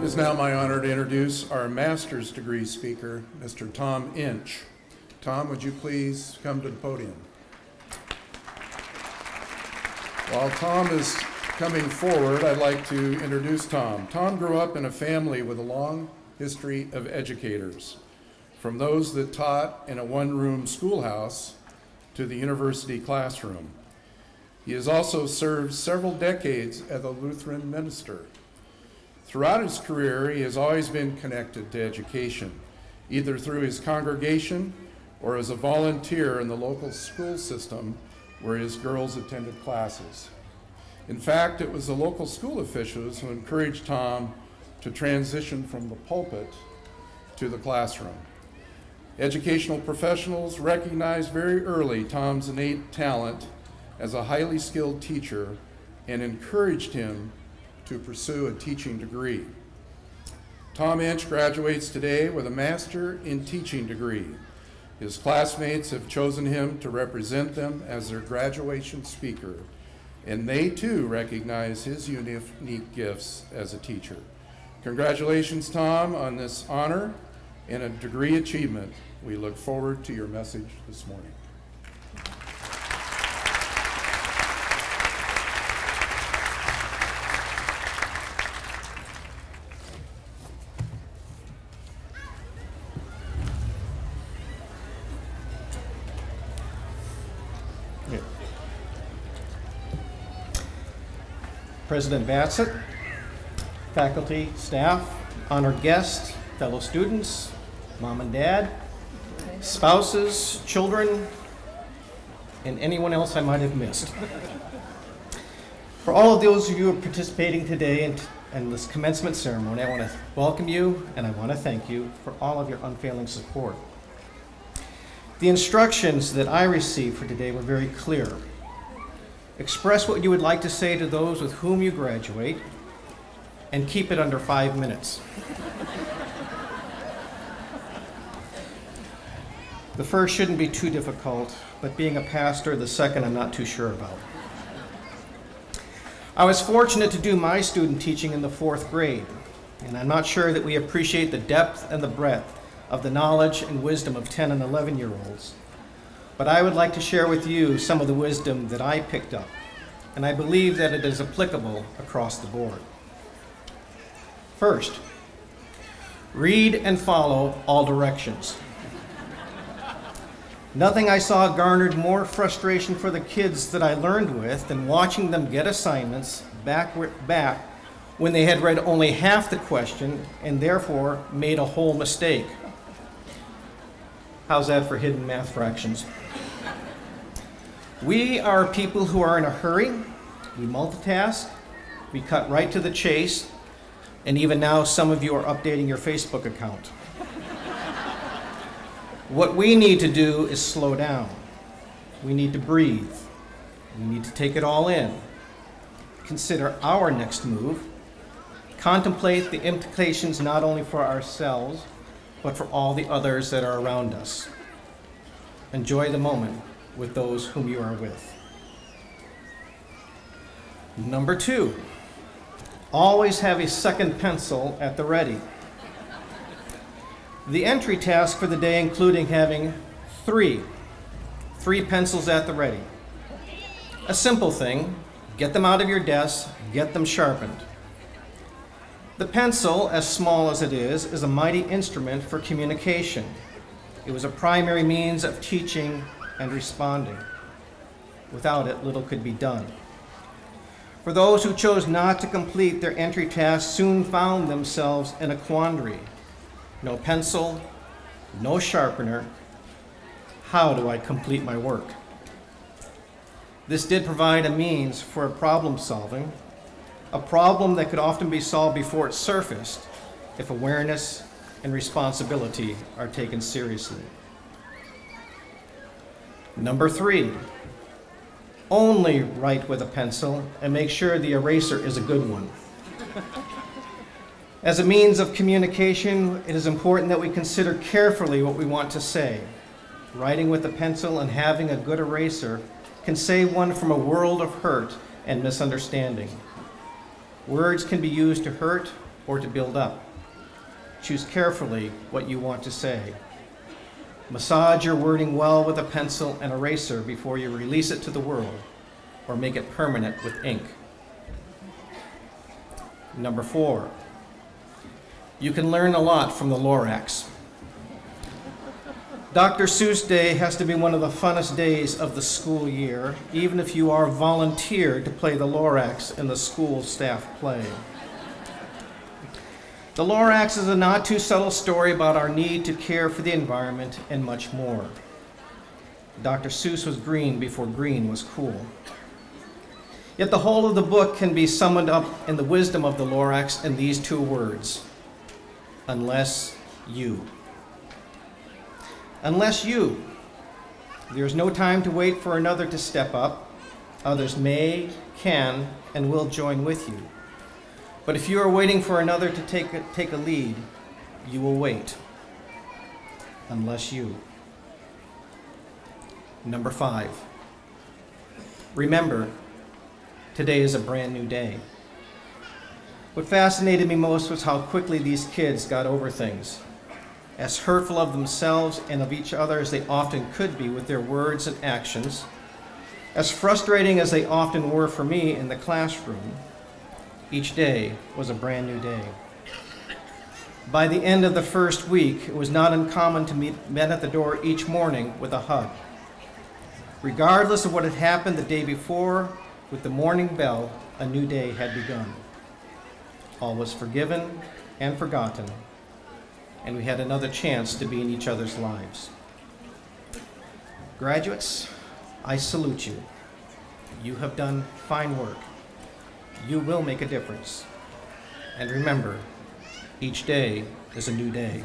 is now my honor to introduce our master's degree speaker, Mr. Tom Inch. Tom, would you please come to the podium? While Tom is coming forward, I'd like to introduce Tom. Tom grew up in a family with a long history of educators, from those that taught in a one-room schoolhouse to the university classroom. He has also served several decades as a Lutheran minister. Throughout his career, he has always been connected to education, either through his congregation or as a volunteer in the local school system where his girls attended classes. In fact, it was the local school officials who encouraged Tom to transition from the pulpit to the classroom. Educational professionals recognized very early Tom's innate talent as a highly skilled teacher and encouraged him to pursue a teaching degree. Tom Inch graduates today with a Master in Teaching degree. His classmates have chosen him to represent them as their graduation speaker, and they too recognize his unique gifts as a teacher. Congratulations, Tom, on this honor and a degree achievement. We look forward to your message this morning. President Bassett, faculty, staff, honored guests, fellow students, mom and dad, spouses, children, and anyone else I might have missed. For all of those of you who are participating today in this commencement ceremony, I want to welcome you and I want to thank you for all of your unfailing support. The instructions that I received for today were very clear. Express what you would like to say to those with whom you graduate, and keep it under 5 minutes. The first shouldn't be too difficult, but being a pastor, the second I'm not too sure about. I was fortunate to do my student teaching in the 4th grade, and I'm not sure that we appreciate the depth and the breadth of the knowledge and wisdom of 10 and 11-year-olds. But I would like to share with you some of the wisdom that I picked up, and I believe that it is applicable across the board. First, read and follow all directions. Nothing I saw garnered more frustration for the kids that I learned with than watching them get assignments back when they had read only half the question and therefore made a whole mistake. How's that for hidden math fractions? We are people who are in a hurry, we multitask, we cut right to the chase, and even now some of you are updating your Facebook account. What we need to do is slow down. We need to breathe. We need to take it all in. Consider our next move. Contemplate the implications not only for ourselves, but for all the others that are around us. Enjoy the moment with those whom you are with. Number 2, always have a second pencil at the ready. The entry task for the day including having three pencils at the ready. A simple thing, get them out of your desk, get them sharpened. The pencil, as small as it is a mighty instrument for communication. It was a primary means of teaching and responding. Without it, little could be done. For those who chose not to complete their entry task soon found themselves in a quandary. No pencil, no sharpener. How do I complete my work? This did provide a means for problem solving, a problem that could often be solved before it surfaced if awareness and responsibility are taken seriously. Number 3, only write with a pencil and make sure the eraser is a good one. As a means of communication, it is important that we consider carefully what we want to say. Writing with a pencil and having a good eraser can save one from a world of hurt and misunderstanding. Words can be used to hurt or to build up. Choose carefully what you want to say. Massage your wording well with a pencil and eraser before you release it to the world, or make it permanent with ink. Number 4, you can learn a lot from the Lorax. Dr. Seuss Day has to be one of the funnest days of the school year, even if you are volunteered to play the Lorax in the school staff play. The Lorax is a not too subtle story about our need to care for the environment and much more. Dr. Seuss was green before green was cool. Yet the whole of the book can be summed up in the wisdom of the Lorax in these 2 words: unless you. Unless you. There's no time to wait for another to step up. Others may, can, and will join with you. But if you are waiting for another to take a lead, you will wait. Unless you. Number 5. Remember, today is a brand new day. What fascinated me most was how quickly these kids got over things. As hurtful of themselves and of each other as they often could be with their words and actions, as frustrating as they often were for me in the classroom, each day was a brand new day. By the end of the first week, it was not uncommon to meet men at the door each morning with a hug. Regardless of what had happened the day before, with the morning bell, a new day had begun. All was forgiven and forgotten, and we had another chance to be in each other's lives. Graduates, I salute you. You have done fine work. You will make a difference. And remember, each day is a new day.